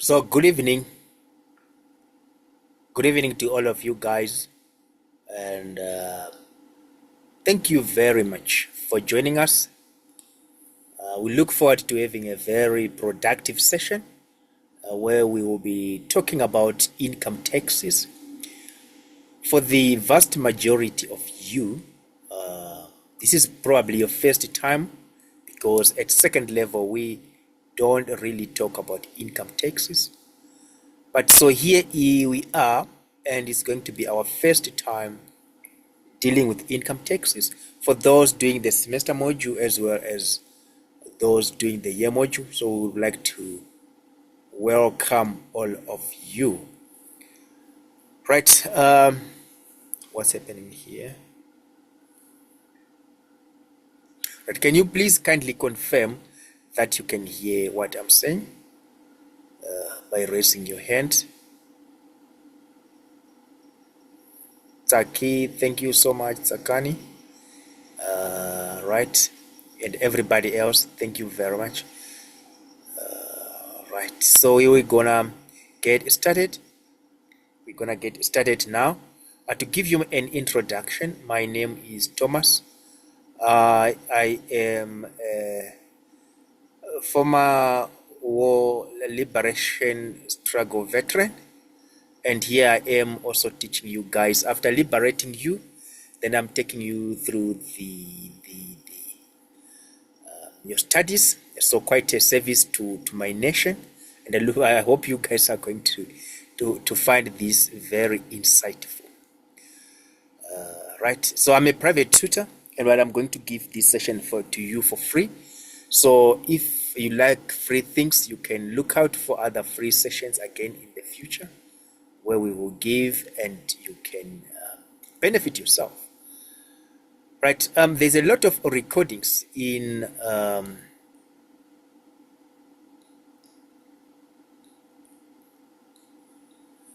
So good evening to all of you guys, and thank you very much for joining us. We look forward to having a very productive session where we will be talking about income taxes. For the vast majority of you, this is probably your first time, because at second level we don't really talk about income taxes. But so here we are, and it's going to be our first time dealing with income taxes for those doing the semester module as well as those doing the year module. So we would like to welcome all of you. Right, what's happening here? Right, can you please kindly confirm that you can hear what I'm saying by raising your hand? Taki, thank you so much, Tsakani. Right, and everybody else, thank you very much. Right, so we're gonna get started. We're gonna get started now. To give you an introduction, my name is Thomas. I am a former war liberation struggle veteran, and here I am also teaching you guys. After liberating you, then I'm taking you through your studies. So quite a service to my nation, and I hope you guys are going to find this very insightful. Right, so I'm a private tutor, and I'm going to give this session to you for free. So if you like free things, you can look out for other free sessions again in the future, where we will give and you can benefit yourself. Right, there's a lot of recordings in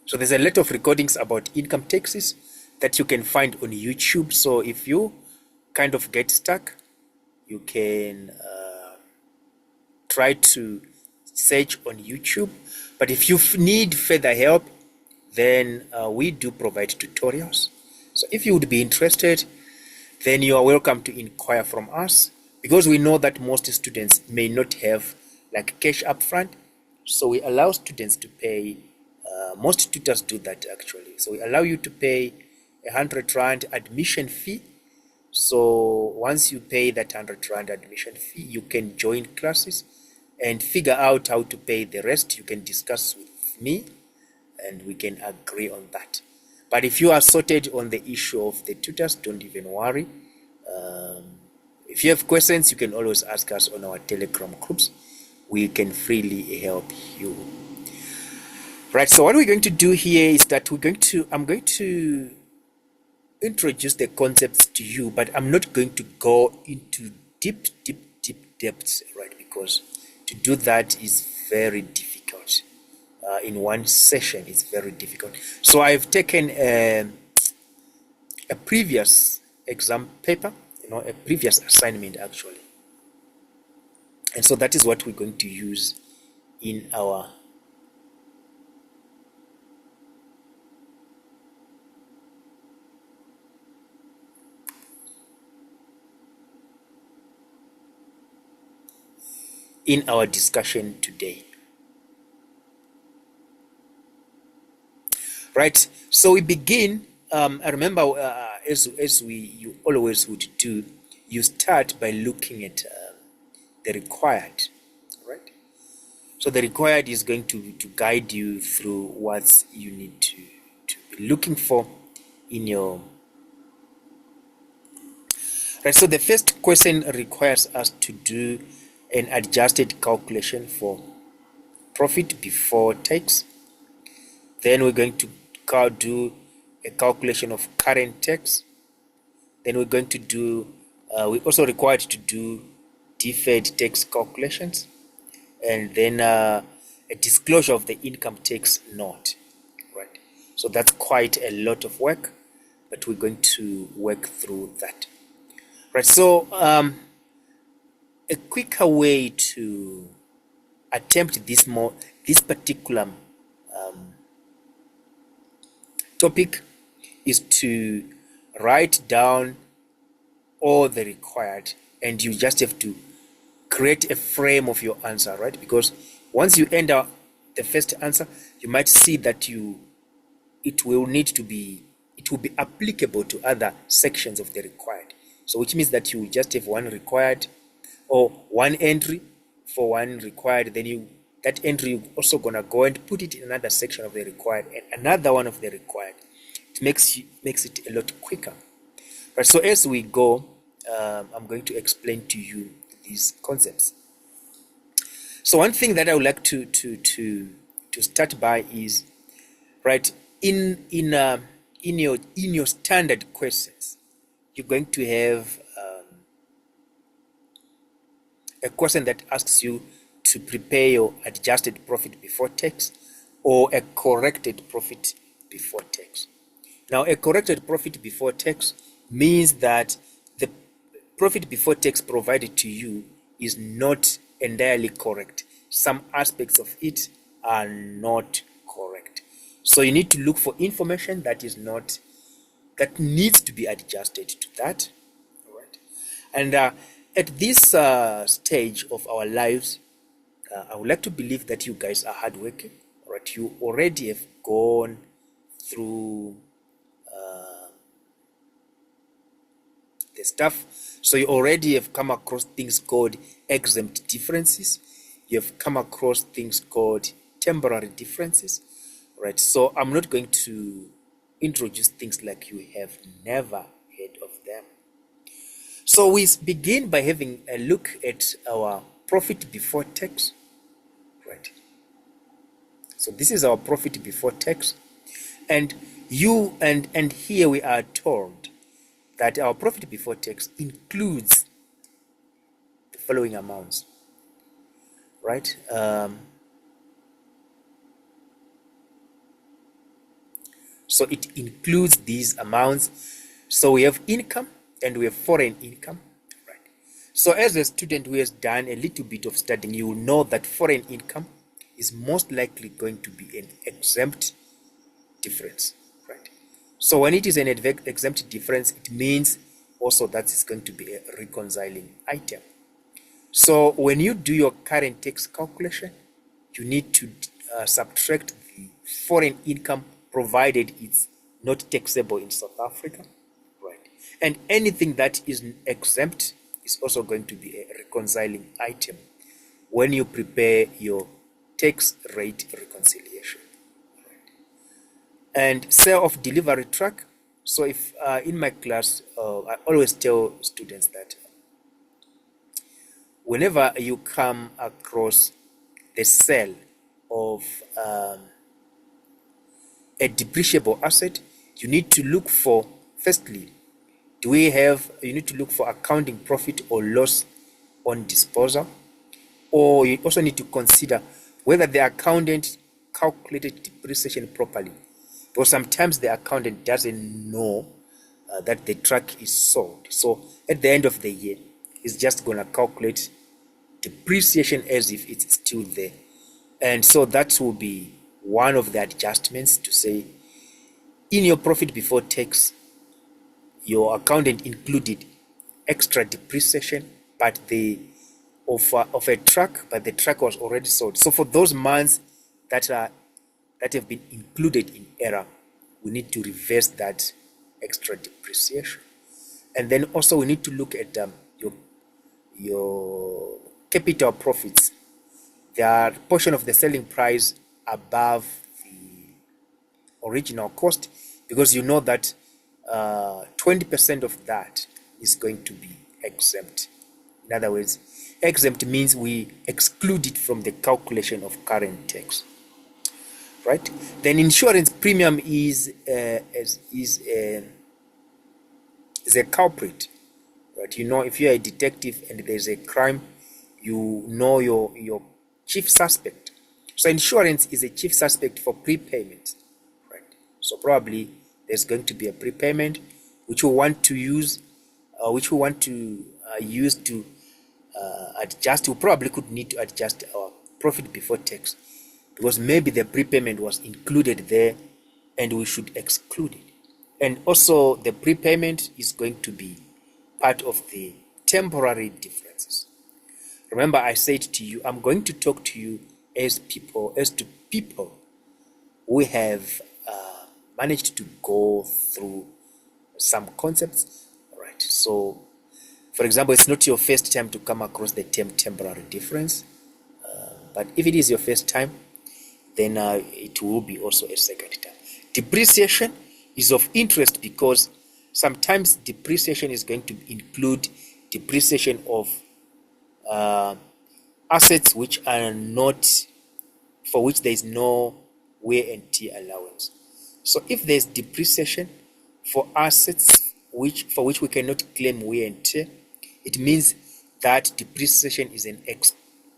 so there's a lot of recordings about income taxes that you can find on YouTube. So if you kind of get stuck, you can try to search on YouTube. But if you need further help, then we do provide tutorials. So if you would be interested, then you are welcome to inquire from us, because we know that most students may not have like cash upfront. So we allow students to pay, most tutors do that actually. So we allow you to pay 100 Rand admission fee. So once you pay that 100 Rand admission fee, you can join classes and figure out how to pay the rest. You can discuss with me and we can agree on that. But if you are sorted on the issue of the tutors, don't even worry. If you have questions, you can always ask us on our Telegram groups. We can freely help you. Right, so what we're going to do here is that I'm going to introduce the concepts to you, but I'm not going to go into deep depths, right? Because to do that is very difficult. In one session, it's very difficult. So I've taken a previous exam paper, a previous assignment actually. And so that is what we're going to use in our discussion today. Right, so we begin. I remember as you always would do, you start by looking at the required, right? So the required is going to guide you through what you need to be looking for in your. Right, so the first question requires us to do an adjusted calculation for profit before tax. Then we're going to do a calculation of current tax. Then we're going to do, we're also required to do deferred tax calculations, and then a disclosure of the income tax note, right? So that's quite a lot of work, but we're going to work through that. Right, so a quicker way to attempt this particular topic is to write down all the required, and you just have to create a frame of your answer, right? Because once you enter the first answer, you might see that it will be applicable to other sections of the required. So which means that you just have one required or one entry for one required, then that entry you're also gonna go and put it in another section of the required and another one of the required. It makes it a lot quicker. Right, so as we go, I'm going to explain to you these concepts. So one thing that I would like to start by is, right, in your standard questions, you're going to have a question that asks you to prepare your adjusted profit before tax or a corrected profit before tax. Now, a corrected profit before tax means that the profit before tax provided to you is not entirely correct. Some aspects of it are not correct. So you need to look for information that needs to be adjusted to that. All right. And at this stage of our lives, I would like to believe that you guys are hardworking. All right. You already have gone through the stuff. So you already have come across things called exempt differences. You have come across things called temporary differences. Right. So I'm not going to introduce things like you have never heard of them. So we begin by having a look at our profit before tax. Right. So this is our profit before tax. And here we are told that our profit before tax includes the following amounts, right? So it includes these amounts. So we have income and we have foreign income, right? So as a student who has done a little bit of studying, you will know that foreign income is most likely going to be an exempt difference, right? So when it is an exempt difference, it means also that it's going to be a reconciling item. So when you do your current tax calculation, you need to subtract the foreign income provided it's not taxable in South Africa, right? And anything that is exempt is also going to be a reconciling item when you prepare your tax rate reconciliation. And sale of delivery truck. So if in my class, I always tell students that whenever you come across the sale of a depreciable asset, you need to look for, firstly, you need to look for accounting profit or loss on disposal, or you also need to consider whether the accountant calculated depreciation properly, because sometimes the accountant doesn't know that the truck is sold. So at the end of the year, he's just going to calculate depreciation as if it's still there. And so that will be one of the adjustments to say, in your profit before tax, your accountant included extra depreciation, but of a truck, but the truck was already sold. So for those months that have been included in error, we need to reverse that extra depreciation. And then also we need to look at your capital profits. The portion of the selling price above the original cost, because you know that 20% of that is going to be exempt. In other words, exempt means we exclude it from the calculation of current tax, right? Then insurance premium is a culprit, right? You know, if you're a detective and there's a crime, you know your chief suspect. So insurance is a chief suspect for prepayment, right? So probably there's going to be a prepayment which we want to use, use to adjust. We probably could need to adjust our profit before tax, because maybe the prepayment was included there and we should exclude it. And also the prepayment is going to be part of the temporary differences. Remember, I said to you, I'm going to talk to you as to people who have managed to go through some concepts. All right. So, for example, it's not your first time to come across the term temporary difference, but if it is your first time, then it will be also a second time. Depreciation is of interest because sometimes depreciation is going to include depreciation of assets which are not, for which there is no wear and tear allowance. So if there's depreciation for assets for which we cannot claim wear and tear, it means that depreciation is an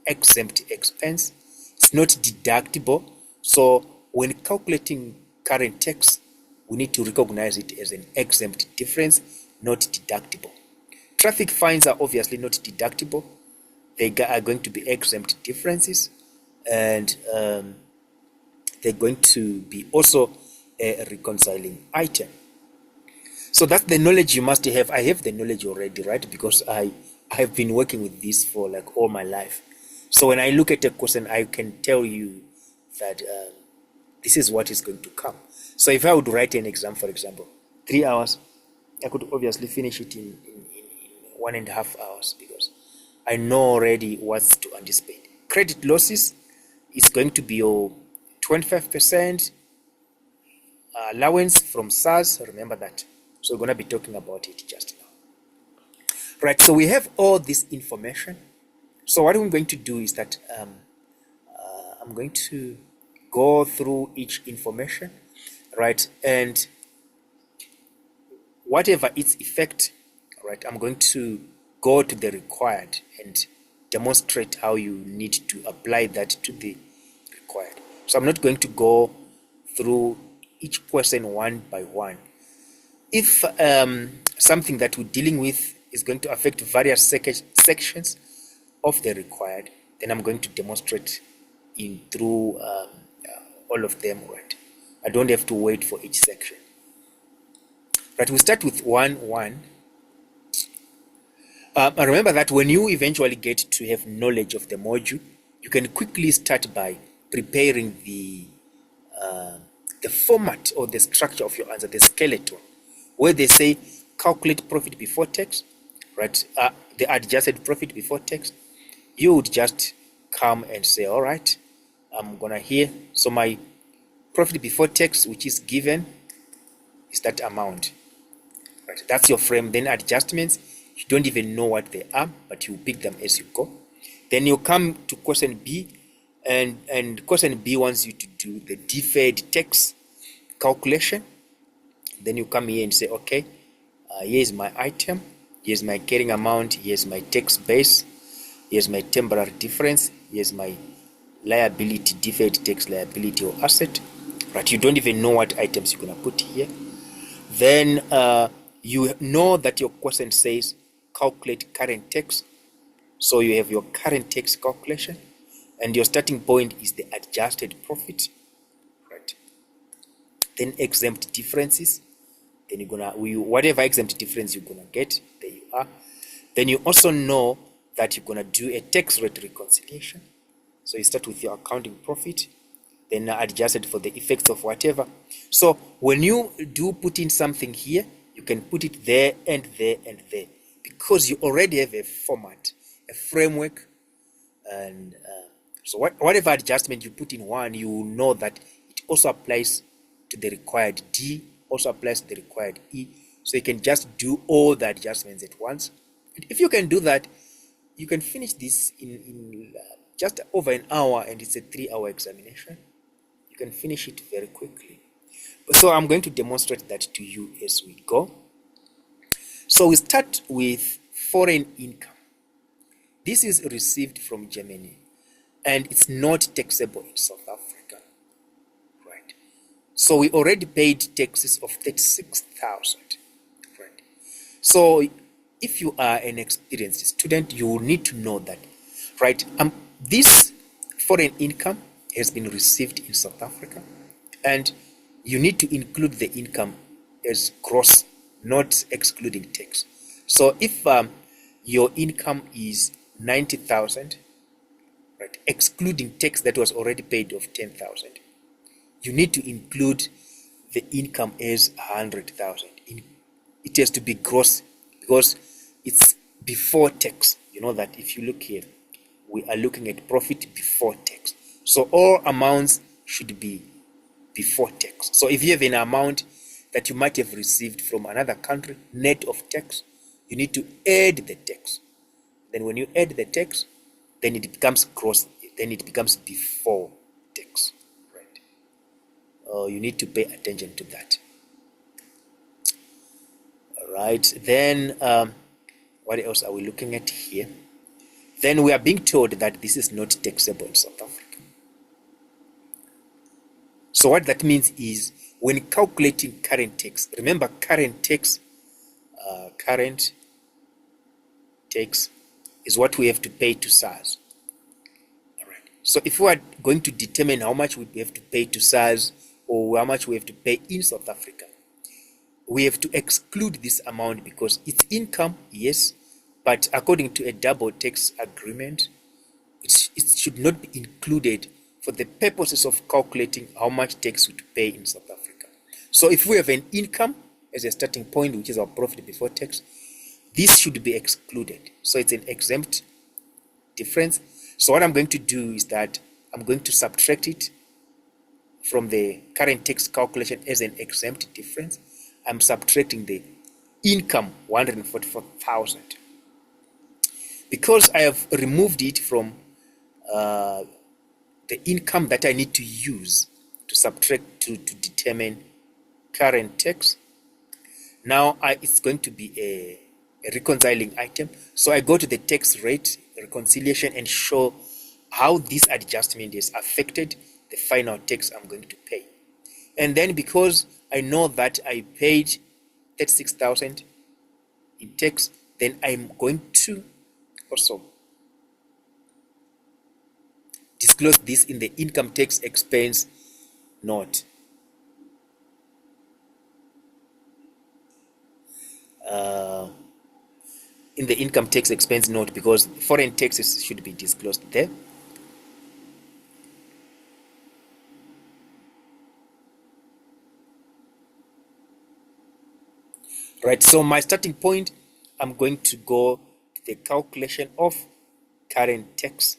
exempt expense. It's not deductible. So when calculating current tax, we need to recognize it as an exempt difference, not deductible. Traffic fines are obviously not deductible. They are going to be exempt differences, and they're going to be also a reconciling item. So that's the knowledge you must have. I have the knowledge already, right? Because I have been working with this for like all my life. So when I look at a question, I can tell you that this is what is going to come. So if I would write an exam, for example, 3 hours, I could obviously finish it in 1.5 hours because I know already what's to anticipate. Credit losses is going to be your 25% allowance from SARS. Remember that. So we're going to be talking about it just now. Right, so we have all this information. So what I'm going to do is that I'm going to go through each information, right, and whatever its effect, right, I'm going to go to the required and demonstrate how you need to apply that to the required. So I'm not going to go through each question one by one. If something that we're dealing with is going to affect various sections of the required, then I'm going to demonstrate through all of them, right? I don't have to wait for each section. Right, we start with 1.1. Remember that when you eventually get to have knowledge of the module, you can quickly start by preparing the format or the structure of your answer, the skeleton, where they say calculate profit before tax, right? The adjusted profit before tax. You would just come and say, all right, I'm gonna here. So my profit before tax, which is given, is that amount. Right, that's your frame. Then adjustments, you don't even know what they are, but you pick them as you go. Then you come to question B, and question B wants you to do the deferred tax calculation. Then you come here and say, okay, here's my item, here's my carrying amount, here's my tax base, here's my temporary difference, here's my liability, deferred tax liability or asset. Right, you don't even know what items you're gonna put here. Then you know that your question says calculate current tax. So you have your current tax calculation, and your starting point is the adjusted profit, right? Then exempt differences. Then you're gonna whatever exempt difference you're gonna get, there you are. Then you also know that you're gonna do a tax rate reconciliation. So you start with your accounting profit, then adjusted for the effects of whatever. So when you do put in something here, you can put it there and there and there, because you already have a format, a framework, and so whatever adjustment you put in one, you know that it also applies to the required D, also applies to the required E. So you can just do all the adjustments at once. And if you can do that, you can finish this in just over an hour, and it's a 3-hour examination. You can finish it very quickly. So I'm going to demonstrate that to you as we go. So we start with foreign income. This is received from Germany, and it's not taxable in South Africa, right? So we already paid taxes of 36,000, right? So if you are an experienced student, you will need to know that, right? This foreign income has been received in South Africa, and you need to include the income as gross, not excluding tax. So if your income is 90,000, right, excluding tax that was already paid of 10,000, you need to include the income as 100,000. It has to be gross because it's before tax. You know that if you look here, we are looking at profit before tax. So all amounts should be before tax. So if you have an amount that you might have received from another country, net of tax, you need to add the tax. Then when you add the tax, then it becomes gross, then it becomes before tax, right? You need to pay attention to that. All right, then what else are we looking at here? Then we are being told that this is not taxable in South Africa. So what that means is when calculating current tax, remember current tax is what we have to pay to SARS. All right. So if we are going to determine how much we have to pay to SARS or how much we have to pay in South Africa, we have to exclude this amount because it's income, yes, but according to a double tax agreement, it should not be included for the purposes of calculating how much tax we pay in South Africa. So if we have an income as a starting point, which is our profit before tax, this should be excluded. So it's an exempt difference. So what I'm going to do is that I'm going to subtract it from the current tax calculation as an exempt difference. I'm subtracting the income, 144,000. Because I have removed it from the income that I need to use to subtract to determine current tax, now it's going to be a reconciling item. So I go to the tax rate reconciliation and show how this adjustment has affected the final tax I'm going to pay. And then because I know that I paid 36,000 in tax, then I'm going to also disclose this in the income tax expense note. In the income tax expense note, because foreign taxes should be disclosed there. Right, so my starting point, I'm going to go to the calculation of current tax.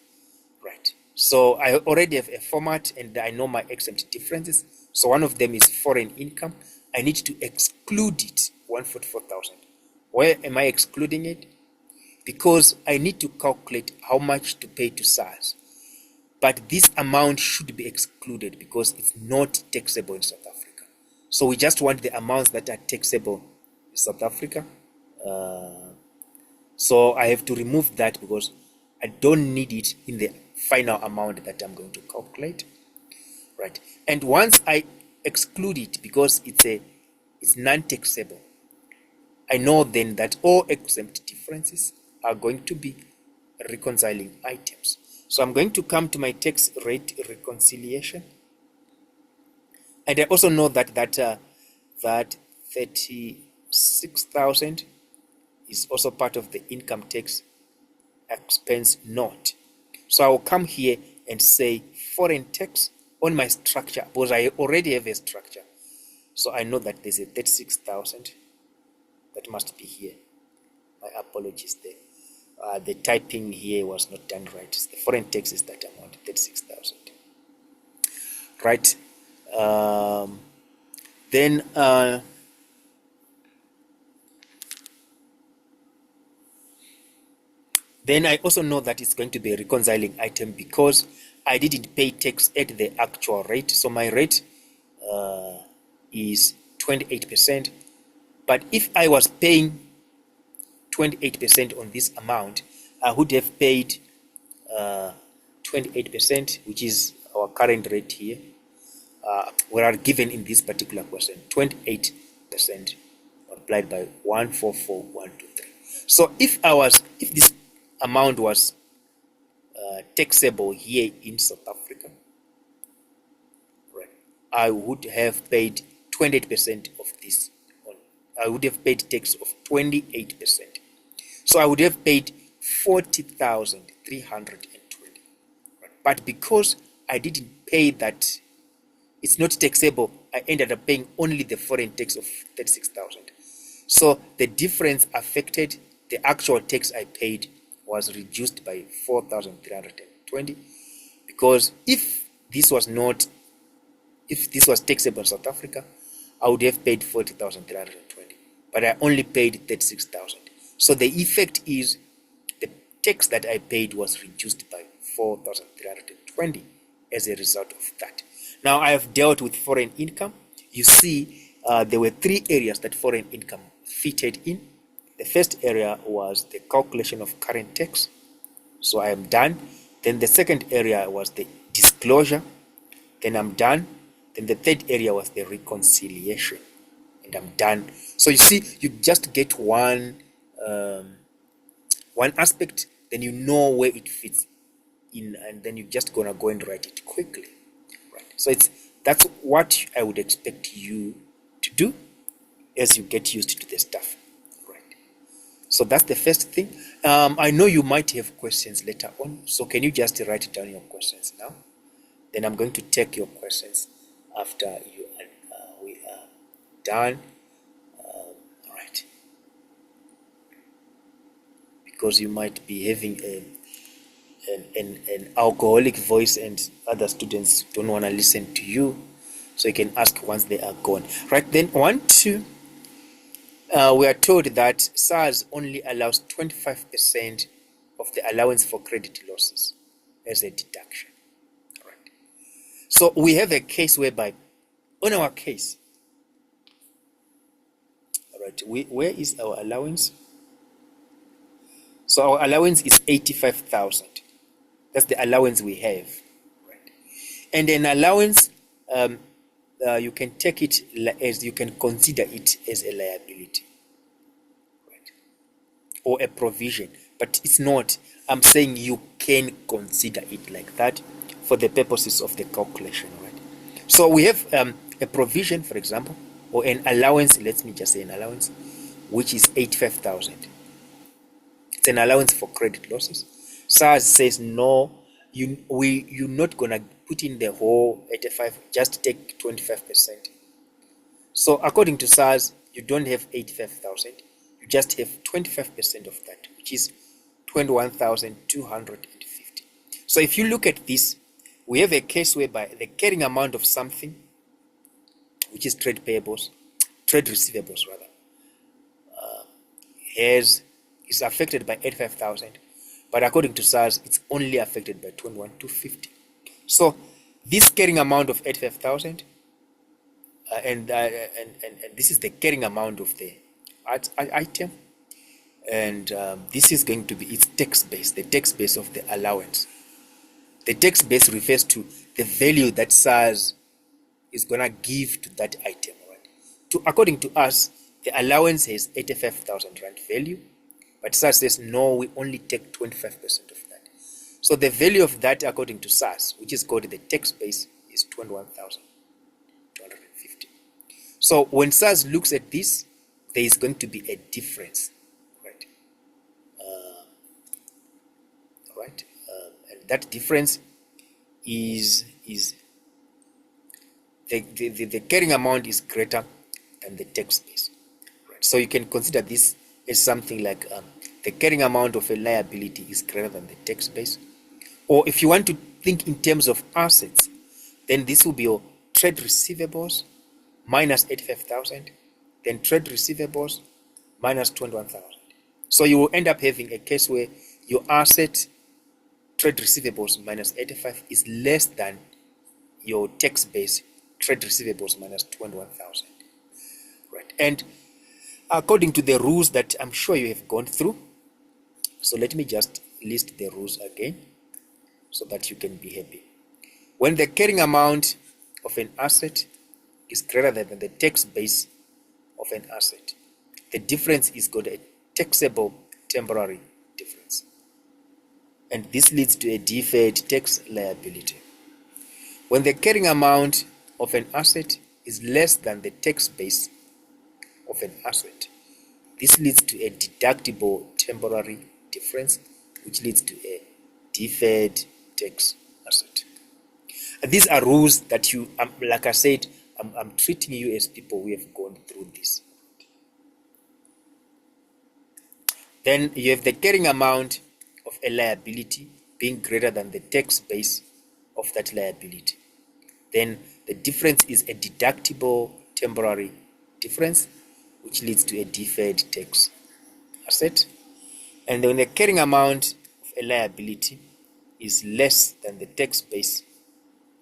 Right, so I already have a format and I know my exempt differences. So one of them is foreign income. I need to exclude it, 144,000. Where am I excluding it? Because I need to calculate how much to pay to SARS. But this amount should be excluded because it's not taxable in South Africa. So we just want the amounts that are taxable in South Africa. So I have to remove that because I don't need it in the final amount that I'm going to calculate. Right. And once I exclude it because it's non-taxable, I know then that all exempt differences are going to be reconciling items. So I'm going to come to my tax rate reconciliation. And I also know that 36,000 is also part of the income tax expense note. So I will come here and say foreign tax on my structure because I already have a structure. So I know that there's a 36,000 that must be here. My apologies there. The typing here was not done right. The foreign tax is that amount, 36,000. Right. Then I also know that it's going to be a reconciling item because I didn't pay tax at the actual rate. So my rate is 28%. But if I was paying 28% on this amount, I would have paid 28%, which is our current rate here. We are given in this particular question 28% multiplied by 144,123. So if this amount was taxable here in South Africa, right, I would have paid 28% of this. I would have paid tax of 28%. So I would have paid 40,320. Right? But because I didn't pay that, it's not taxable, I ended up paying only the foreign tax of 36,000. So the difference affected the actual tax I paid was reduced by 4,320, because if this was taxable in South Africa, I would have paid 40,320, but I only paid 36,000. So the effect is the tax that I paid was reduced by 4,320 as a result of that. Now I have dealt with foreign income. You see, there were three areas that foreign income fitted in. The first area was the calculation of current tax. So I am done. Then the second area was the disclosure. Then I'm done. Then the third area was the reconciliation. And I'm done. So you see, you just get one aspect, then you know where it fits in, and then you're just gonna go and write it quickly. Right. So that's what I would expect you to do as you get used to the stuff. So that's the first thing. I know you might have questions later on, so can you just write down your questions now? Then I'm going to take your questions after we are done. All right. Because you might be having an alcoholic voice and other students don't want to listen to you, so you can ask once they are gone. Right, then 1, 2. We are told that SARS only allows 25% of the allowance for credit losses as a deduction. All right. So we have a case whereby, on our case, all right, where is our allowance? So our allowance is 85,000. That's the allowance we have. Right. And an allowance, you can take it as, you can consider it as a liability, right, or a provision, but it's not. I'm saying you can consider it like that for the purposes of the calculation, right? So we have a provision, for example, or an allowance. Let me just say an allowance, which is 85,000. It's an allowance for credit losses. SARS says no, you're not gonna put in the whole 85, just take 25%. So according to SARS, you don't have 85,000, you just have 25% of that, which is 21,250. So if you look at this, we have a case whereby the carrying amount of something, which is trade receivables rather, is affected by 85,000, but according to SARS, it's only affected by 21,250. So this carrying amount of 85,000, and this is the carrying amount of the item, and this is going to be its tax base, the tax base of the allowance. The tax base refers to the value that SARS is gonna give to that item, right? According to us, the allowance has 85,000 rand value, but SARS says no, we only take 25% of that. So the value of that, according to SARS, which is called the tax base, is 21,250. So when SARS looks at this, there is going to be a difference, right? Right, and that difference is the carrying amount is greater than the tax base, right? So you can consider this as something like the carrying amount of a liability is greater than the tax base. Or if you want to think in terms of assets, then this will be your trade receivables minus 85,000, then trade receivables minus 21,000. So you will end up having a case where your asset, trade receivables minus 85, is less than your tax base, trade receivables minus 21,000. Right. And according to the rules that I'm sure you have gone through, so let me just list the rules again so that you can be happy. When the carrying amount of an asset is greater than the tax base of an asset, the difference is called a taxable temporary difference. and this leads to a deferred tax liability. When the carrying amount of an asset is less than the tax base of an asset, this leads to a deductible temporary difference, which leads to a deferred tax asset. And these are rules that you, like I said, I'm treating you as people who have gone through this. Then you have the carrying amount of a liability being greater than the tax base of that liability. Then the difference is a deductible temporary difference, which leads to a deferred tax asset. And when the carrying amount of a liability is less than the tax base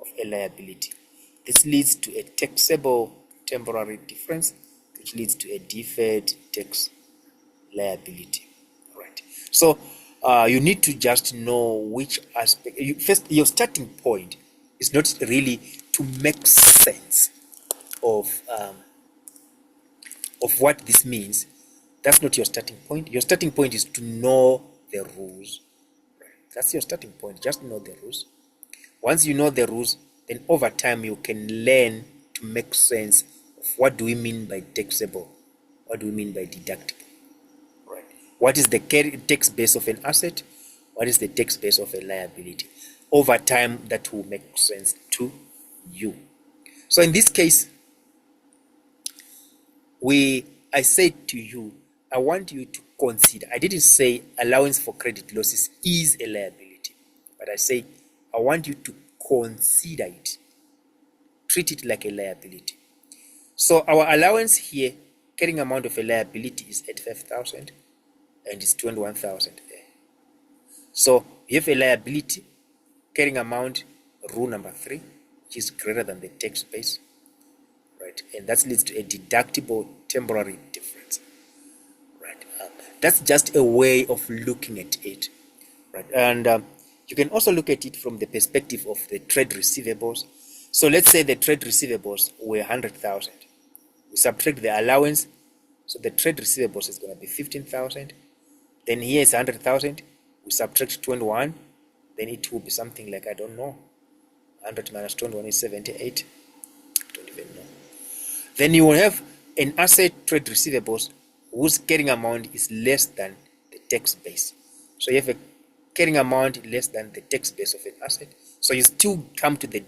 of a liability, this leads to a taxable temporary difference, which leads to a deferred tax liability. Right. So you need to just know which aspect. First, your starting point is not really to make sense of what this means. That's not your starting point. Your starting point is to know the rules. Right. That's your starting point. Just know the rules. Once you know the rules, then over time you can learn to make sense of what do we mean by taxable, what do we mean by deductible. Right. What is the tax base of an asset? What is the tax base of a liability? Over time, that will make sense to you. So in this case, I said to you, I want you to consider. I didn't say allowance for credit losses is a liability, but I say I want you to consider it. Treat it like a liability. So our allowance here, carrying amount of a liability is 85,000 and it's 21,000 there. So you have a liability, carrying amount, rule number 3, which is greater than the tax base, right? And that leads to a deductible temporary difference, right? That's just a way of looking at it, right? And you can also look at it from the perspective of the trade receivables. So let's say the trade receivables were 100,000. We subtract the allowance, so the trade receivables is going to be 15,000. Then here is 100,000. We subtract 21, then it will be something like, I don't know, 100 minus 21 is 78. Don't even know. Then you will have an asset, trade receivables, whose carrying amount is less than the tax base. So you have a carrying amount less than the tax base of an asset. So you still come to the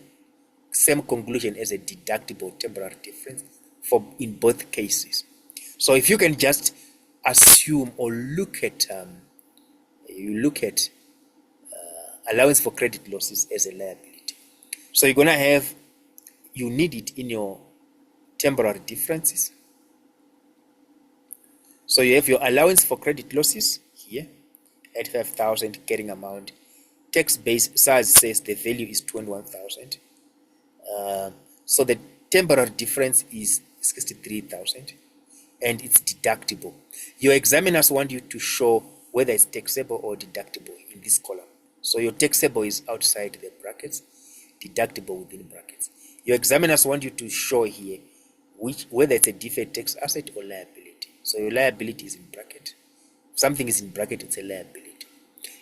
same conclusion as a deductible temporary difference in both cases. So if you can just assume or look at allowance for credit losses as a liability. So you're going to you need it in your temporary differences. So you have your allowance for credit losses here, 85,000 carrying amount. Tax base, SARS says the value is 21,000. So the temporary difference is 63,000 and it's deductible. Your examiners want you to show whether it's taxable or deductible in this column. So your taxable is outside the brackets, deductible within brackets. Your examiners want you to show here whether it's a deferred tax asset or liability. So your liability is in bracket. If something is in bracket, it's a liability.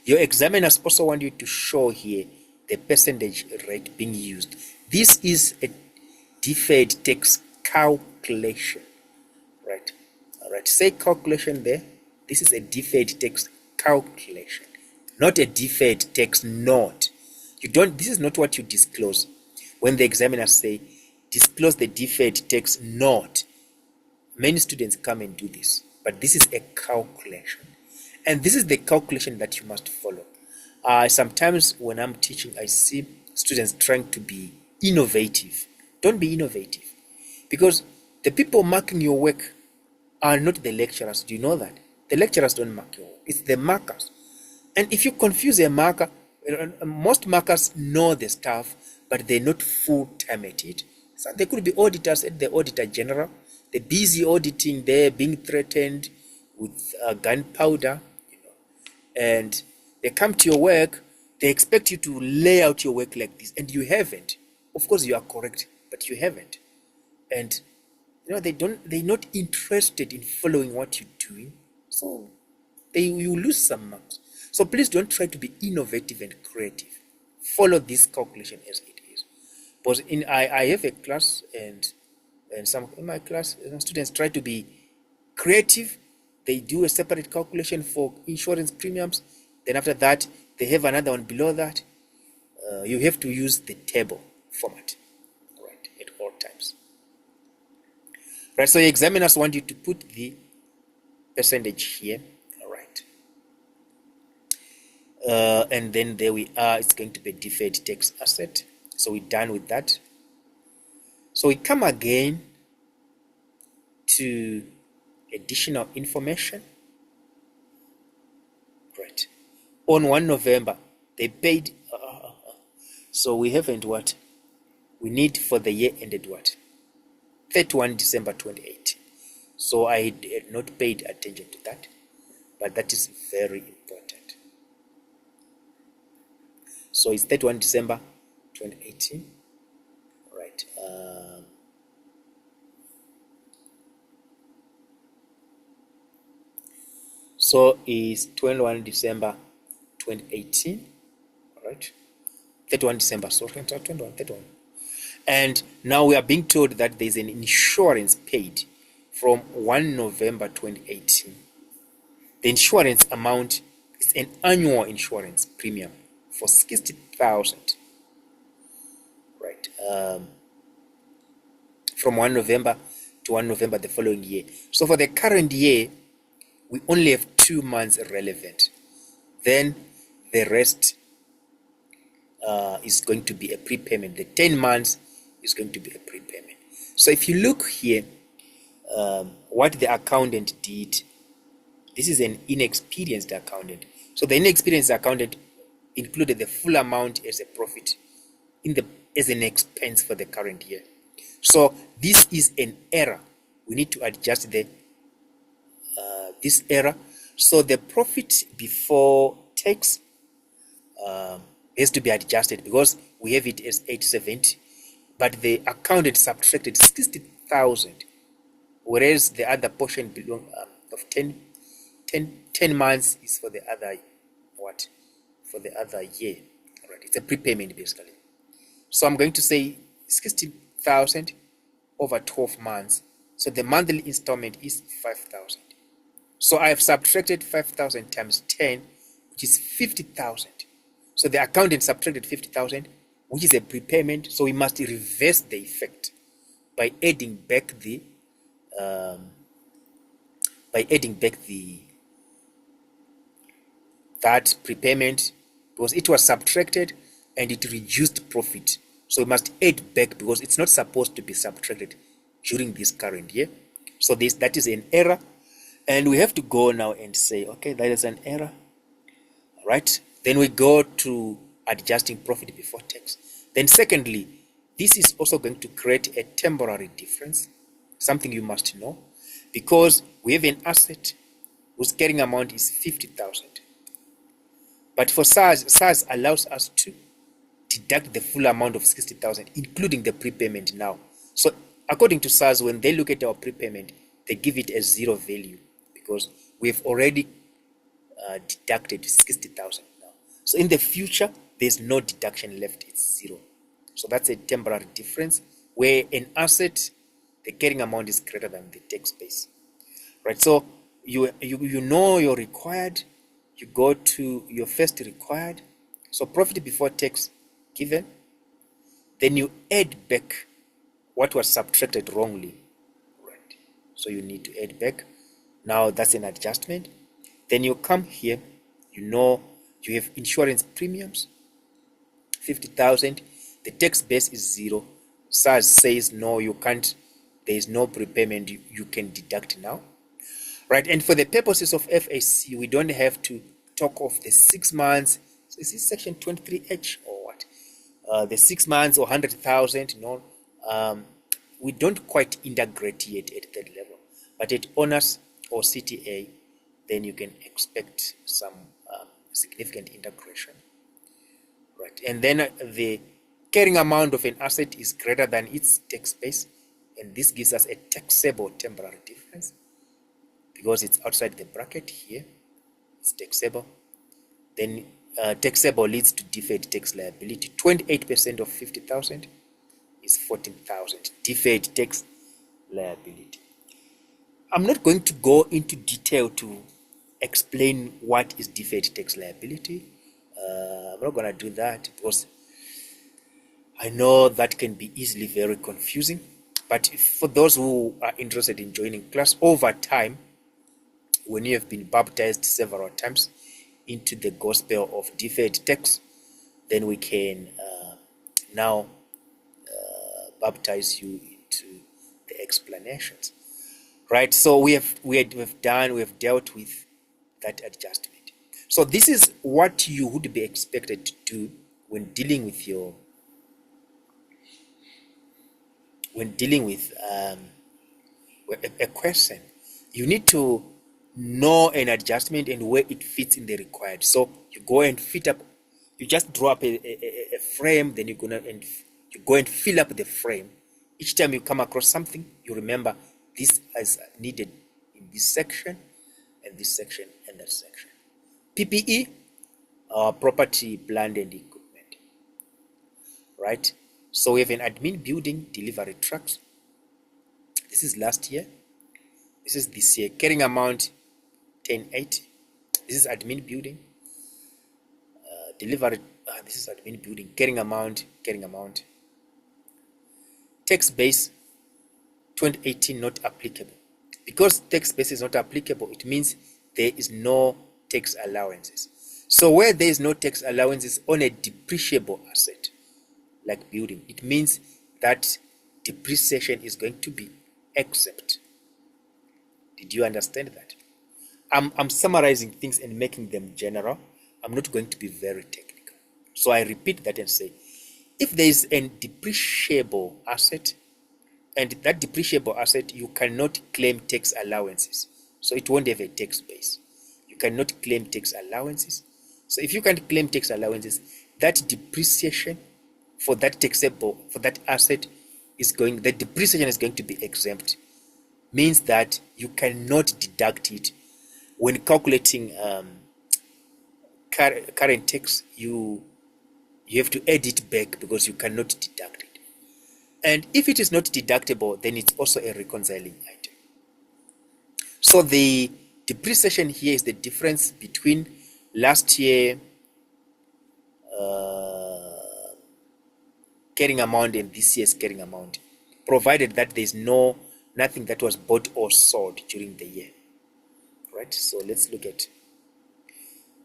Your examiners also want you to show here the percentage rate being used. This is a deferred tax calculation, right? All right, say calculation there. This is a deferred tax calculation, not a deferred tax note. This is not what you disclose. When the examiners say, disclose the deferred tax note, many students come and do this, but this is a calculation. And this is the calculation that you must follow. Sometimes when I'm teaching, I see students trying to be innovative. Don't be innovative, because the people marking your work are not the lecturers. Do you know that? The lecturers don't mark your work. It's the markers. And if you confuse a marker, most markers know the stuff, but they're not full-time at it. So they could be auditors at the Auditor General. They're busy auditing, they're being threatened with gunpowder, and they come to your work, they expect you to lay out your work like this, and you haven't. Of course, you are correct, but you haven't. And they're not interested in following what you're doing, so you lose some marks. So please don't try to be innovative and creative. Follow this calculation as it is. Because I have a class, and some in my class, some students try to be creative. They do a separate calculation for insurance premiums. Then after that, they have another one below that. You have to use the table format, right, at all times. Right, so your examiners want you to put the percentage here, all right. And then there we are, it's going to be deferred tax asset. So we're done with that. So we come again to additional information. Right. On 1 November, they paid, so we haven't what? We need for the year ended what? 31 December 2018. So I had not paid attention to that, but that is very important. So it's 31 December 2018. Right. So is 21 December 2018. All right. 31 December, sorry, 31. And now we are being told that there's an insurance paid from 1 November 2018. The insurance amount is an annual insurance premium for 60,000. Right. From 1 November to 1 November the following year. So for the current year, we only have 2 months relevant. Then the rest is going to be a prepayment. The 10 months is going to be a prepayment. So if you look here, what the accountant did, this is an inexperienced accountant. So the inexperienced accountant included the full amount as a profit as an expense for the current year. So this is an error. We need to adjust this error. So the profit before tax has to be adjusted because we have it as 870, but the accountant subtracted 60,000, whereas the other portion belong of 10 months is for the other for the other year. All right, it's a prepayment basically. So I'm going to say 60,000 over 12 months. So the monthly installment is 5,000. So I have subtracted 5,000 times 10, which is 50,000. So the accountant subtracted 50,000, which is a prepayment. So we must reverse the effect by adding back that prepayment, because it was subtracted and it reduced profit. So we must add back because it's not supposed to be subtracted during this current year. So that is an error. And we have to go now and say, okay, that is an error. All right. Then we go to adjusting profit before tax. Then secondly, this is also going to create a temporary difference, something you must know, because we have an asset whose carrying amount is 50,000. But for SARS allows us to deduct the full amount of 60,000, including the prepayment now. So according to SARS, when they look at our prepayment, they give it a zero value because we've already deducted 60,000 now. So in the future, there's no deduction left, it's zero. So that's a temporary difference where an asset, the carrying amount is greater than the tax base. Right, so you know your required, you go to your first required, so profit before tax given, then you add back what was subtracted wrongly. Right, so you need to add back. Now that's an adjustment. Then you come here, you know you have insurance premiums, 50,000. The tax base is zero. SARS says no, you can't. There is no prepayment. You can deduct now, right? And for the purposes of FAC, we don't have to talk of the 6 months. So is this section 23H or what? The 6 months or 100,000. No, we don't quite integrate yet at that level. But at honors or CTA, then you can expect some significant integration, right? And then the carrying amount of an asset is greater than its tax base, and this gives us a taxable temporary difference because it's outside the bracket here. It's taxable. then taxable leads to deferred tax liability. 28% of 50,000 is 14,000 deferred tax liability. I'm not going to go into detail to explain what is deferred tax liability. I'm not going to do that because I know that can be easily very confusing. But for those who are interested in joining class over time, when you have been baptized several times into the gospel of deferred tax, then we can now baptize you into the explanations. Right? So we have dealt with that adjustment. So this is what you would be expected to do when dealing with a question. You need to know an adjustment and where it fits in the required. So you go and fit up, you just draw up a frame, then you go and fill up the frame. Each time you come across something, you remember this is needed in this section and this section and that section. PPE, property, plant and equipment. Right? So we have an admin building, delivery trucks. This is last year. This is this year. Carrying amount 1080. This is admin building. Delivery. This is admin building. Carrying amount. Tax base 2018 not applicable. Because tax base is not applicable, it means there is no tax allowances. So where there is no tax allowances on a depreciable asset like building, it means that depreciation is going to be exempt. Did you understand that? I'm summarizing things and making them general. I'm not going to be very technical. So I repeat that and say, if there is a depreciable asset, and that depreciable asset, you cannot claim tax allowances. So it won't have a tax base. You cannot claim tax allowances. So if you can't claim tax allowances, that depreciation for that asset the depreciation is going to be exempt. Means that you cannot deduct it. When calculating current tax, you have to add it back because you cannot deduct it. And if it is not deductible, then it's also a reconciling item. So the depreciation here is the difference between last year carrying amount and this year's carrying amount, provided that there's nothing that was bought or sold during the year. Right? So let's look at,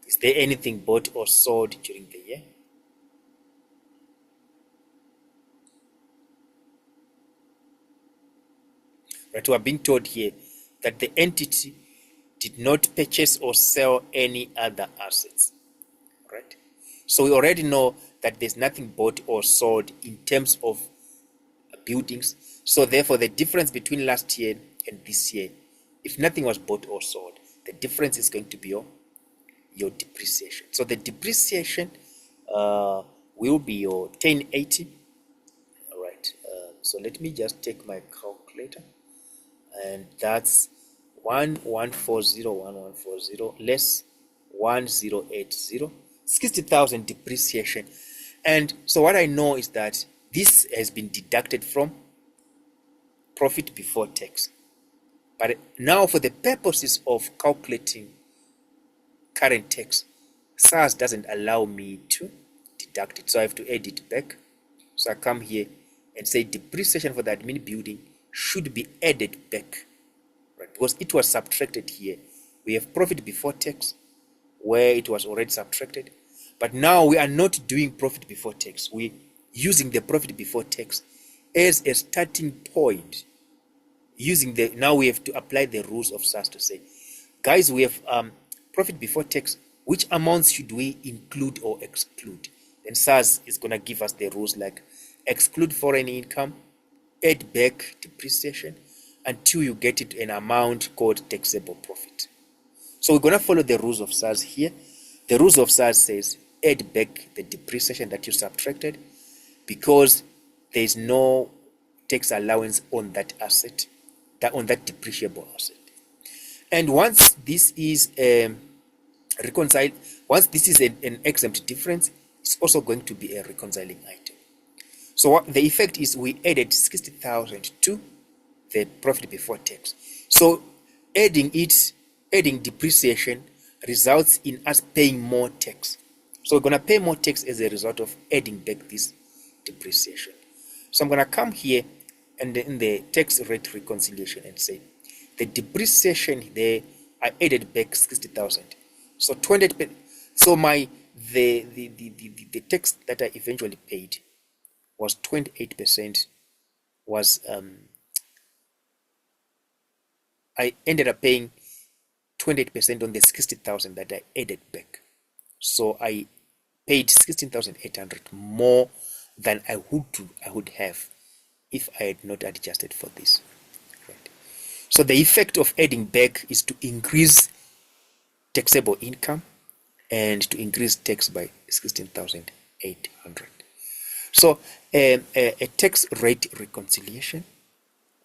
is there anything bought or sold during the year? Right, we are being told here that the entity did not purchase or sell any other assets. Right? So we already know that there's nothing bought or sold in terms of buildings. So therefore, the difference between last year and this year, if nothing was bought or sold, the difference is going to be your depreciation. So the depreciation will be your 1080. All right. So let me just take my calculator, and that's 1140 less 1080, 60,000 depreciation. And so what I know is that this has been deducted from profit before tax. But now for the purposes of calculating current tax, SARS doesn't allow me to deduct it. So I have to add it back. So I come here and say depreciation for the admin building should be added back, right? Because it was subtracted here. We have profit before tax where it was already subtracted. But now we are not doing profit before tax. We're using the profit before tax as a starting point. Now we have to apply the rules of SARS to say, guys, we have profit before tax. Which amounts should we include or exclude? Then SARS is going to give us the rules like exclude foreign income, add back depreciation, until you get it an amount called taxable profit. So we're going to follow the rules of SARS here. The rules of SARS says add back the depreciation that you subtracted because there is no tax allowance on that asset, on that depreciable asset. And once this is a reconcile. Once this is an exempt difference, it's also going to be a reconciling item. So what the effect is, we added 60,000 to the profit before tax. So adding depreciation results in us paying more tax. So we're going to pay more tax as a result of adding back this depreciation. So I'm going to come here and in the tax rate reconciliation and say the depreciation there, I added back 60,000. So 20. So the tax that I eventually paid was 28%. Was I ended up paying 28% on the 60,000 that I added back. So I paid 16,800 more than I would have if I had not adjusted for this. Right. So the effect of adding back is to increase taxable income and to increase tax by 16,800. So a tax rate reconciliation,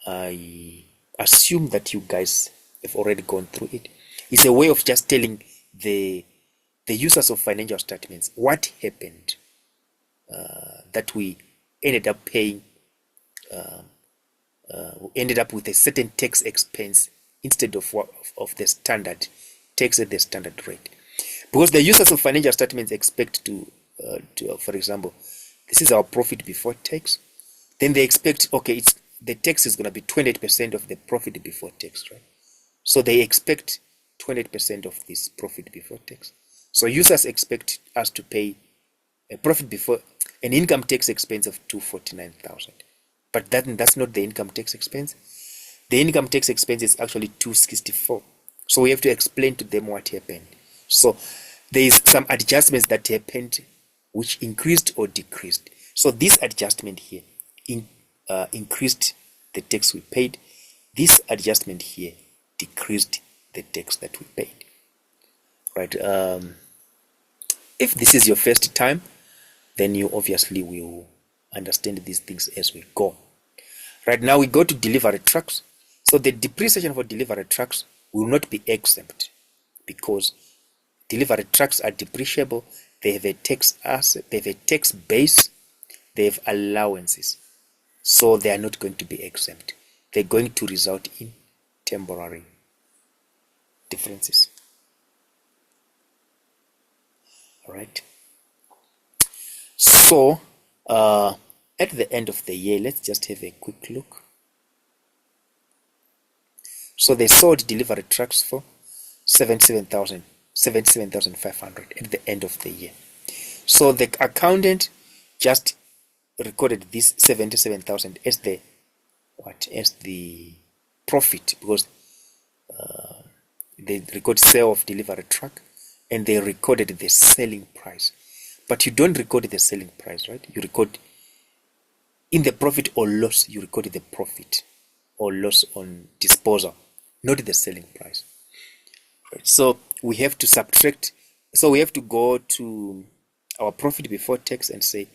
I assume that you guys have already gone through it. It's a way of just telling the users of financial statements what happened, that we ended up paying, ended up with a certain tax expense instead of the standard tax at the standard rate. Because the users of financial statements expect to for example, this is our profit before tax. Then they expect, okay, the tax is going to be 28% of the profit before tax, right? So they expect 28% of this profit before tax. So users expect us to pay a profit before an income tax expense of 249,000. But that's not the income tax expense. The income tax expense is actually 264. So we have to explain to them what happened. So there is some adjustments that happened which increased or decreased. So this adjustment here increased the tax we paid. This adjustment here decreased the tax that we paid. Right. If this is your first time, then you obviously will understand these things as we go. Right now we go to delivery trucks. So the depreciation for delivery trucks will not be exempt because delivery trucks are depreciable. They have a tax asset, they have a tax base, they have allowances. So they are not going to be exempt. They're going to result in temporary differences. All right. So at the end of the year, let's just have a quick look. So they sold delivery trucks for 77,500 at the end of the year. So the accountant just recorded this 77,000 as the profit, because they record sale of delivery truck and they recorded the selling price. But you don't record the selling price, right? You record in the profit or loss, you record the profit or loss on disposal, not the selling price. Right. So we have to subtract. So we have to go to our profit before tax and say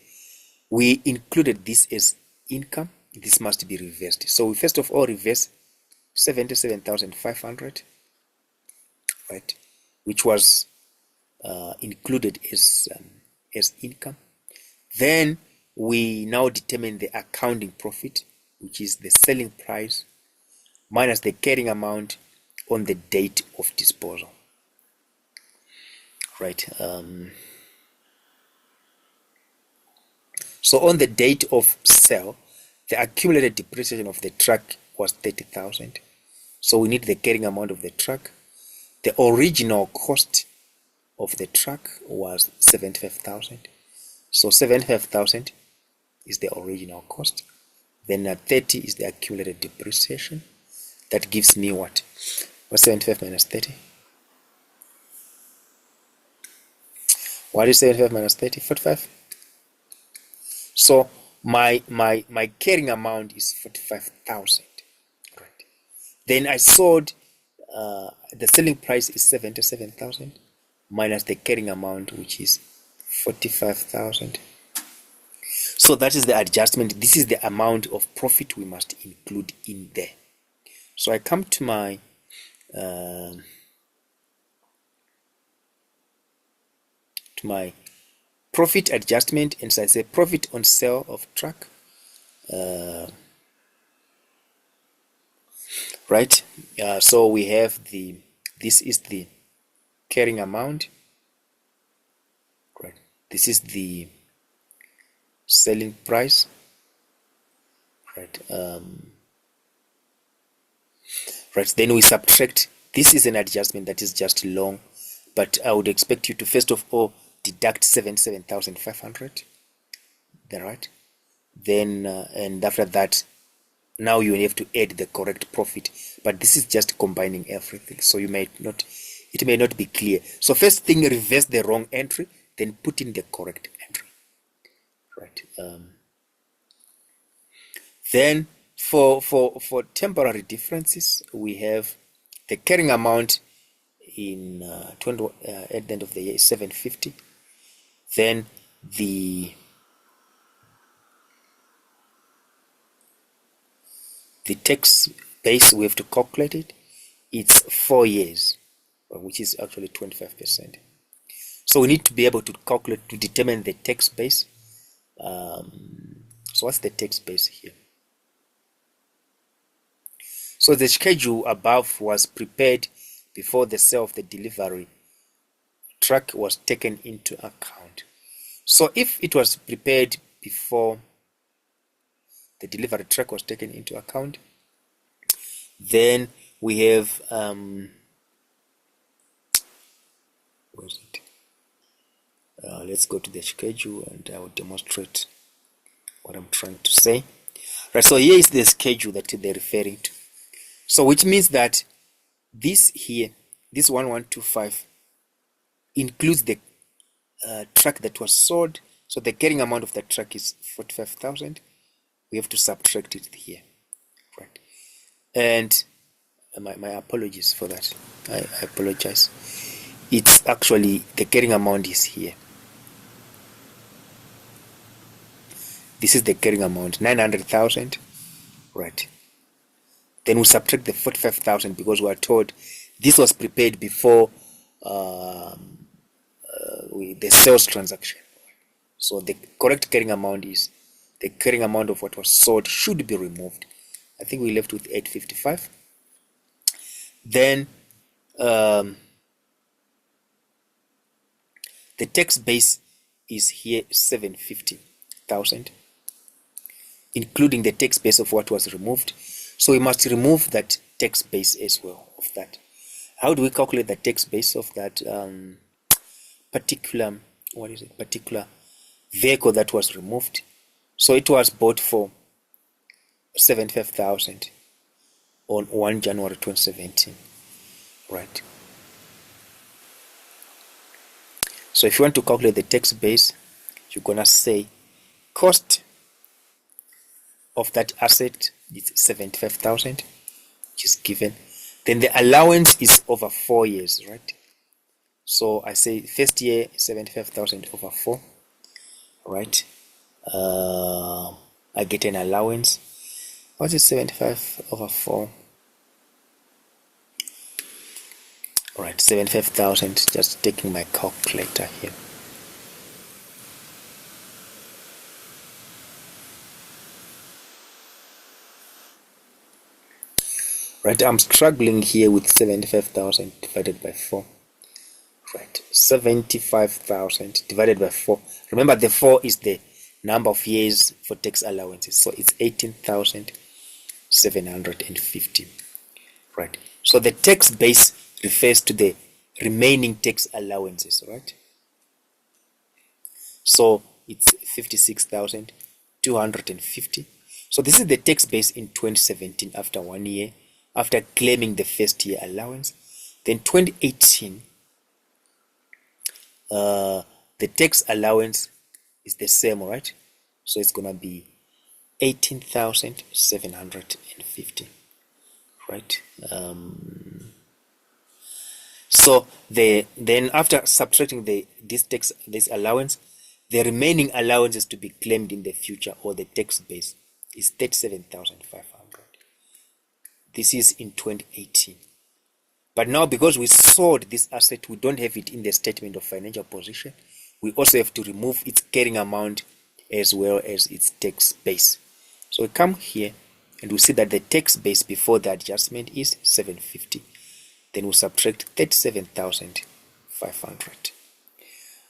we included this as income. This must be reversed. So we first of all reverse 77,500, right, which was included as income. Then we now determine the accounting profit, which is the selling price minus the carrying amount on the date of disposal. Right. So on the date of sale, the accumulated depreciation of the truck was 30,000. So we need the carrying amount of the truck. The original cost of the truck was 75,000. So 75,000 is the original cost. Then 30 is the accumulated depreciation. That gives me what? What's 75 minus 30? What is 75 minus 30? 45. So my carrying amount is 45,000. Right. Then I sold, the selling price is 77,000 minus the carrying amount, which is 45,000. So that is the adjustment. This is the amount of profit we must include in there. So I come to my to my profit adjustment, and so I say profit on sale of truck, right? So we have this is the carrying amount, right? This is the selling price, right? Right, then we subtract. This is an adjustment that is just long, but I would expect you to first of all deduct 77,500, right? Then and after that, now you have to add the correct profit, but this is just combining everything, so it may not be clear. So first thing, reverse the wrong entry, then put in the correct entry, right? Then for temporary differences, we have the carrying amount in at the end of the year is 750. Then the tax base, we have to calculate it. It's 4 years, which is actually 25%. So we need to be able to calculate to determine the tax base. So what's the tax base here? So the schedule above was prepared before the sale of the delivery truck was taken into account. So if it was prepared before the delivery truck was taken into account, then we have where is it? Let's go to the schedule and I will demonstrate what I'm trying to say. Right, so here is the schedule that they're referring to. So which means that this here, this 1125 includes the truck that was sold. So the carrying amount of the truck is 45,000. We have to subtract it here, right? And my apologies for that. I apologize. It's actually the carrying amount is here. This is the carrying amount, 900,000, right? Then we subtract the 45,000 because we are told this was prepared before the sales transaction. So the correct carrying amount is the carrying amount of what was sold should be removed. I think we left with 855. Then the tax base is here 750,000, including the tax base of what was removed. So we must remove that tax base as well of that. How do we calculate the tax base of that particular vehicle that was removed? So it was bought for 75,000 on 1 January 2017, right? So if you want to calculate the tax base, you're gonna say cost of that asset is 75,000, which is given. Then the allowance is over 4 years, right? So I say first year 75,000 over 4, right? I get an allowance. What is 75 over 4? Right, 75,000. Just taking my calculator here. Right, I'm struggling here with 75,000 divided by 4. Right, 75,000 divided by 4. Remember, the 4 is the number of years for tax allowances. So it's 18,750. Right, so the tax base refers to the remaining tax allowances, right? So it's 56,250. So this is the tax base in 2017 after 1 year, after claiming the first year allowance. Then 2018, the tax allowance is the same, right? So it's gonna be 18,750, right? So then after subtracting this allowance, the remaining allowances to be claimed in the future, or the tax base, is 37,500. This is in 2018. But now, because we sold this asset, we don't have it in the statement of financial position. we also have to remove its carrying amount as well as its tax base. So we come here and we see that the tax base before the adjustment is 750. Then we subtract 37,500.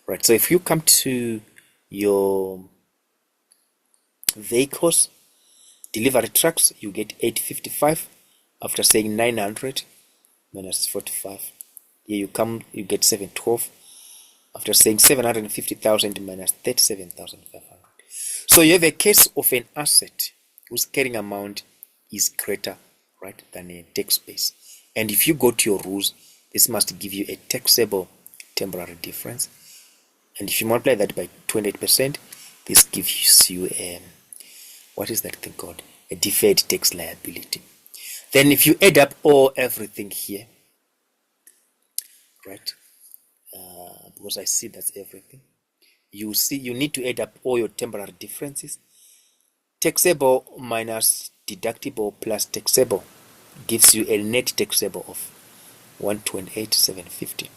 Right, so if you come to your vehicles, delivery trucks, you get 855 after saying 900 minus 45. Here you get 712 after saying 750,000 minus 37,500. So you have a case of an asset whose carrying amount is greater, right, than a tax base. And if you go to your rules, this must give you a taxable temporary difference. And if you multiply that by 28%, this gives you a, what is that thing called? A deferred tax liability. Then if you add up everything here, right, because I see that's everything, you see you need to add up all your temporary differences. Taxable minus deductible plus taxable gives you a net taxable of 128,750.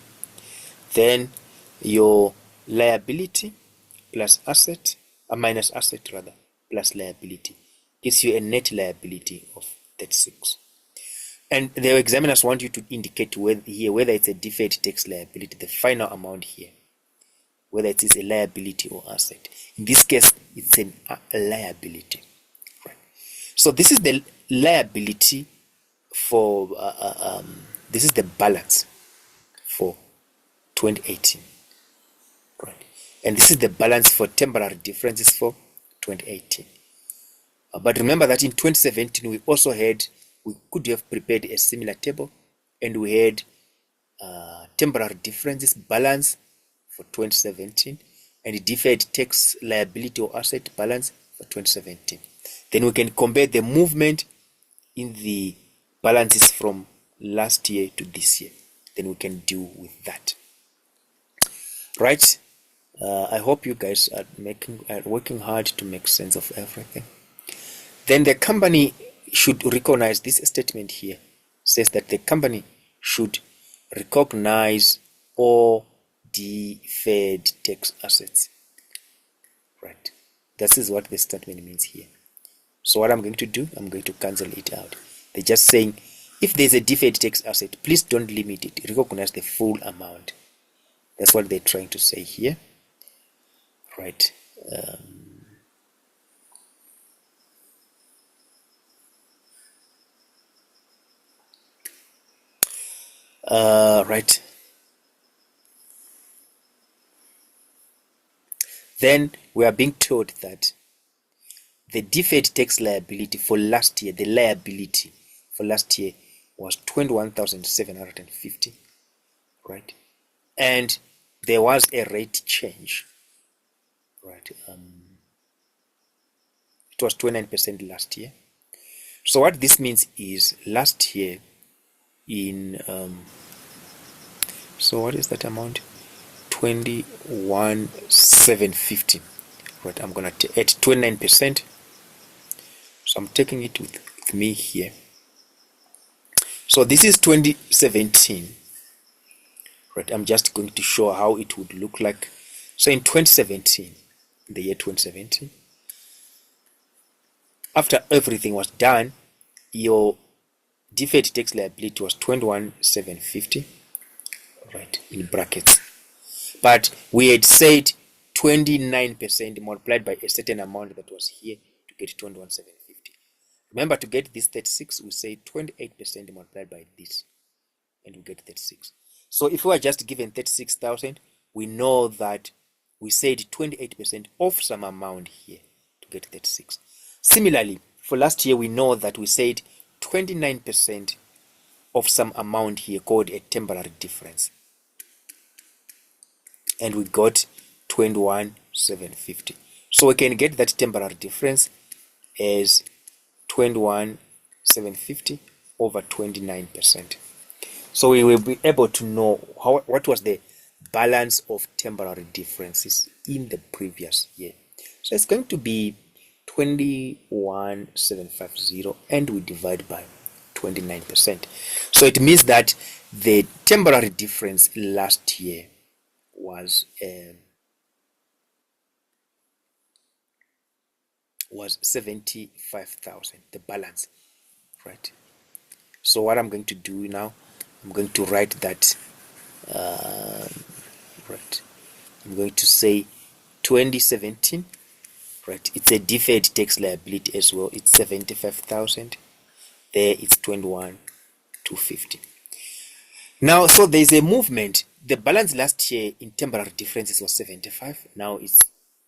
Then your liability plus asset, minus asset rather, plus liability gives you a net liability of 36. And the examiners want you to indicate whether it's a deferred tax liability, the final amount here, whether it is a liability or asset. In this case, it's a liability. Right. So this is the liability for, this is the balance for 2018. Right. And this is the balance for temporary differences for 2018. But remember that in 2017, we could have prepared a similar table, and we had temporary differences balance for 2017 and deferred tax liability or asset balance for 2017. Then we can compare the movement in the balances from last year to this year. Then we can deal with that. Right? I hope you guys are working hard to make sense of everything. Then the company should recognize this statement here. Says that the company should recognize all deferred tax assets. Right. This is what the statement means here. So what I'm going to do, I'm going to cancel it out. They're just saying, if there's a deferred tax asset, please don't limit it. Recognize the full amount. That's what they're trying to say here. Right. Right. Then we are being told that the deferred tax liability for last year, the liability for last year was 21,750, right? And there was a rate change, right? It was 29% last year. So what this means is last year in, so what is that amount? 21,750, right? I'm going to add 29%. So I'm taking it with me here. So this is 2017, right? I'm just going to show how it would look like. So in 2017, in the year 2017, after everything was done, your deferred tax liability was 21,750, right, in brackets. But we had said 29% multiplied by a certain amount that was here to get 21,750. Remember, to get this 36, we say 28% multiplied by this, and we get 36. So if we are just given 36,000, we know that we said 28% of some amount here to get 36. Similarly, for last year, we know that we said 29% of some amount here called a temporary difference. And we got 21,750. So we can get that temporary difference as 21,750 over 29%. So we will be able to know what was the balance of temporary differences in the previous year. So it's going to be 21,750, and we divide by 29%. So it means that the temporary difference last year was was 75,000, the balance, right? So what I'm going to do now, I'm going to write that, right? I'm going to say 2017, right? It's a deferred tax liability as well. It's 75,000. There it's 21,250. Now, so there's a movement. The balance last year in temporary differences was 75. Now it's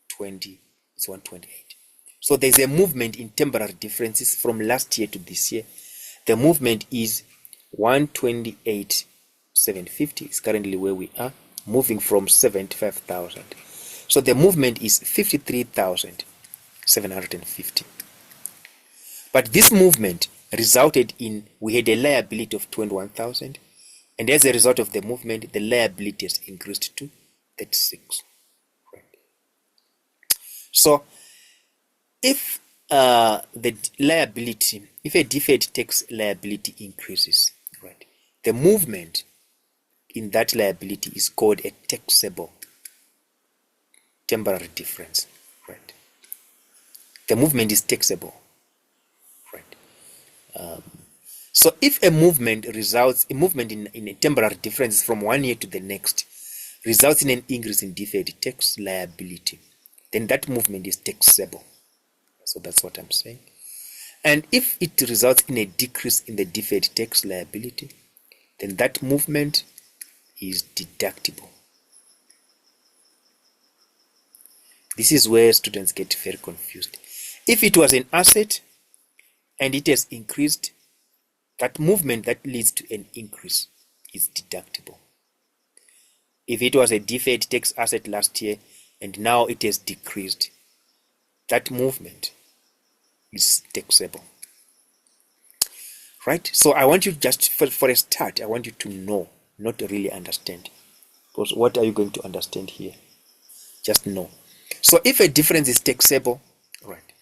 20. It's 128. So there's a movement in temporary differences from last year to this year. The movement is 128,750 is currently where we are, moving from 75,000. So the movement is 53,750. But this movement resulted in, we had a liability of 21,000, and as a result of the movement, the liability has increased to 36. Right. So if the liability, if a deferred tax liability increases, right, the movement in that liability is called a taxable temporary difference, right? The movement is taxable, right? So if a movement results, a movement in a temporary difference from one year to the next results in an increase in deferred tax liability, then that movement is taxable. So that's what I'm saying. And if it results in a decrease in the deferred tax liability, then that movement is deductible. This is where students get very confused. If it was an asset and it has increased, that movement that leads to an increase is deductible. If it was a deferred tax asset last year and now it has decreased, that movement is taxable. Right? So I want you just, for a start, I want you to know, not to really understand. Because what are you going to understand here? Just know. So if a difference is taxable, right,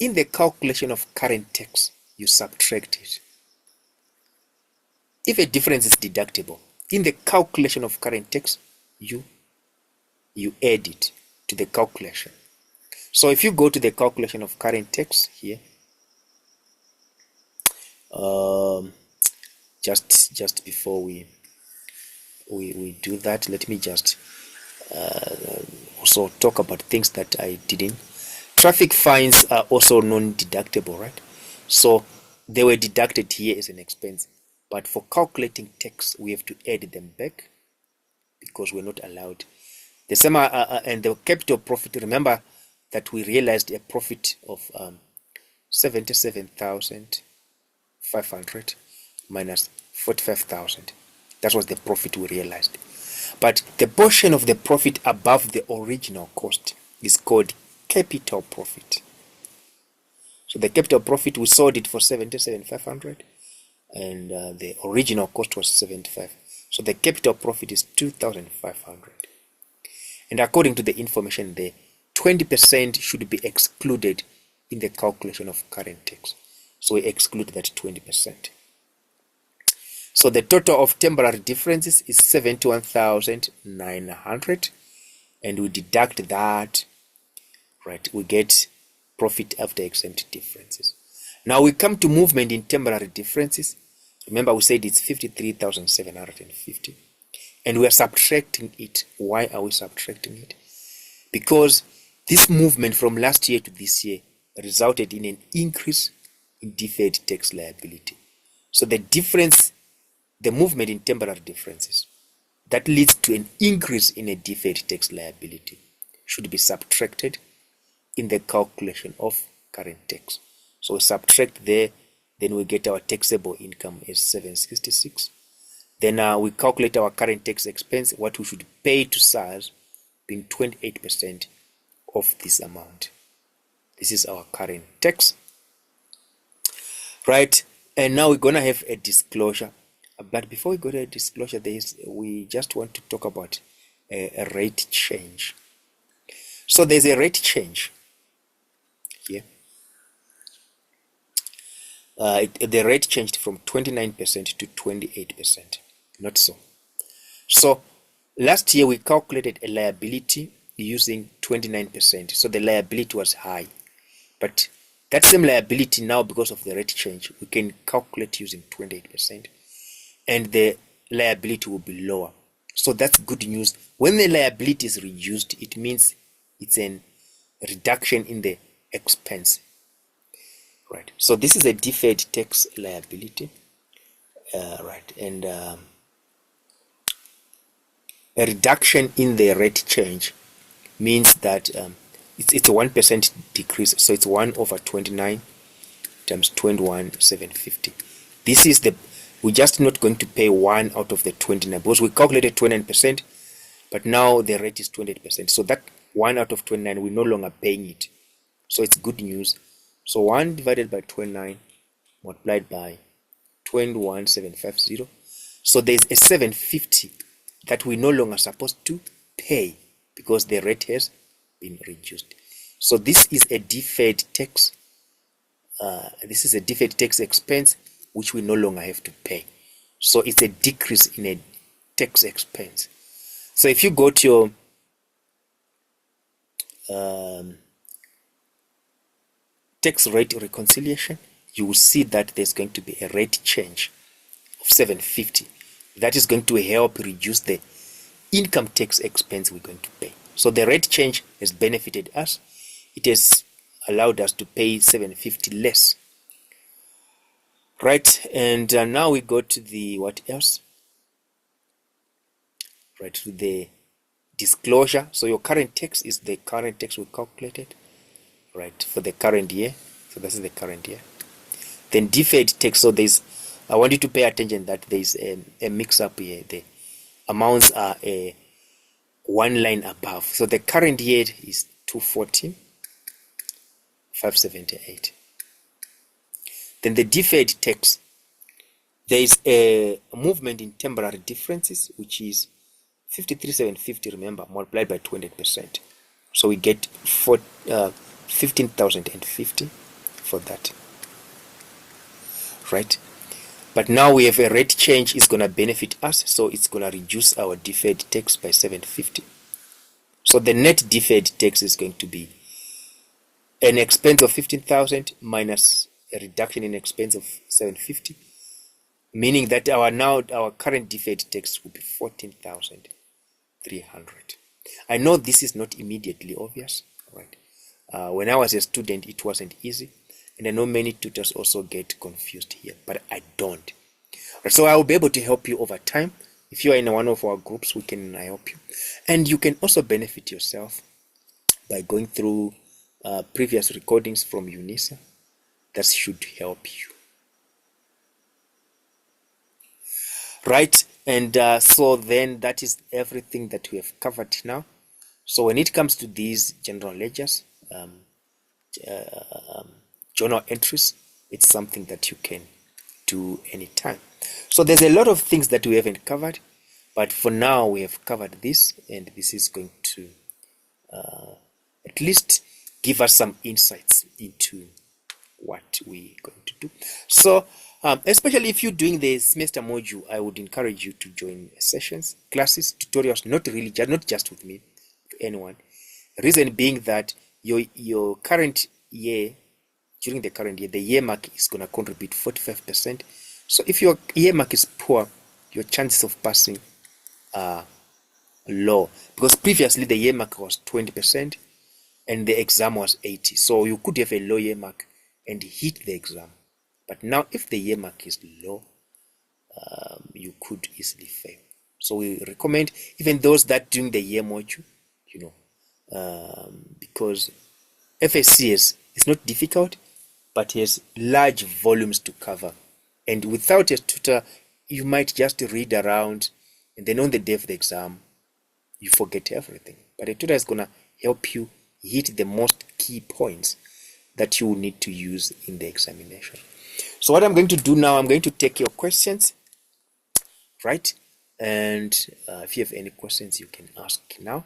in the calculation of current tax, you subtract it. If a difference is deductible, in the calculation of current tax, you add it to the calculation. So if you go to the calculation of current tax here, just before we do that, let me just also talk about things that I didn't. Traffic fines are also non-deductible, right? So they were deducted here as an expense, but for calculating tax, we have to add them back because we're not allowed. The same and the capital profit. Remember that we realized a profit of 77,500 minus 45,000. That was the profit we realized. But the portion of the profit above the original cost is called capital profit. So the capital profit, we sold it for 77,500 and the original cost was 75. So the capital profit is 2,500. And according to the information there, 20% should be excluded in the calculation of current tax. So we exclude that 20%. So the total of temporary differences is 71,900, and we deduct that, right? We get profit after exempt differences. Now we come to movement in temporary differences. Remember we said it's 53,750, and we are subtracting it. Why are we subtracting it? Because this movement from last year to this year resulted in an increase in deferred tax liability. So the difference, the movement in temporary differences that leads to an increase in a deferred tax liability should be subtracted in the calculation of current tax. So we subtract there, then we get our taxable income as 766. Then we calculate our current tax expense, what we should pay to SARS, being 28% of this amount. This is our current tax. Right, and now we're going to have a disclosure. But before we go to a disclosure, we just want to talk about a rate change. So there's a rate change here. The rate changed from 29% to 28%. Not so. So last year we calculated a liability using 29%. So the liability was high. But that same liability now, because of the rate change, we can calculate using 28%, and the liability will be lower. So that's good news. When the liability is reduced, it means it's a reduction in the expense. Right. So this is a deferred tax liability. Right. And a reduction in the rate change means that it's a 1% decrease. So it's 1 over 29 times 21,750. This is we're just not going to pay 1 out of the 29, because we calculated 29%, but now the rate is 28%. So that 1 out of 29, we're no longer paying it. So it's good news. So 1 divided by 29 multiplied by 21,750. So there's a 750 that we're no longer supposed to pay because the rate has been reduced. So this is a deferred tax. This is a deferred tax expense which we no longer have to pay. So it's a decrease in a tax expense. So if you go to your tax rate reconciliation, you will see that there's going to be a rate change of 750. That is going to help reduce the income tax expense we're going to pay. So the rate change has benefited us. It has allowed us to pay 750 less. Right, and now we go to the what else? Right, to the disclosure. So your current tax is the current tax we calculated, right, for the current year. So this is the current year. Then deferred tax. So I want you to pay attention that there's a mix-up here. The amounts are one line above. So the current year is 240,578. Then the deferred tax, there is a movement in temporary differences, which is 53,750, remember, multiplied by 28%. So we get 15,050 for that. Right? But now we have a rate change is going to benefit us, so it's going to reduce our deferred tax by 750. So the net deferred tax is going to be an expense of 15,000 minus a reduction in expense of 750, meaning that our current deferred tax will be 14,300. I know this is not immediately obvious, right? When I was a student, it wasn't easy, and I know many tutors also get confused here, but I don't. So I will be able to help you over time. If you are in one of our groups, we can help you, and you can also benefit yourself by going through previous recordings from UNISA. That should help you. Right, and so then that is everything that we have covered now. So when it comes to these general ledgers, journal entries, it's something that you can do anytime. So there's a lot of things that we haven't covered, but for now we have covered this, and this is going to at least give us some insights into what we're going to do. So especially if you're doing the semester module, I would encourage you to join sessions, classes, tutorials, not just with me, with anyone. Reason being that your current year, during the current year, the year mark is going to contribute 45%. So if your year mark is poor, your chances of passing are low, because previously the year mark was 20% and the exam was 80. So you could have a low year mark and hit the exam. But now if the year mark is low, you could easily fail. So we recommend even those that doing the year module, because FACS is not difficult, but has large volumes to cover. And without a tutor, you might just read around, and then on the day of the exam, you forget everything. But a tutor is going to help you hit the most key points that you will need to use in the examination. So what I'm going to do now, I'm going to take your questions, right? And if you have any questions, you can ask now.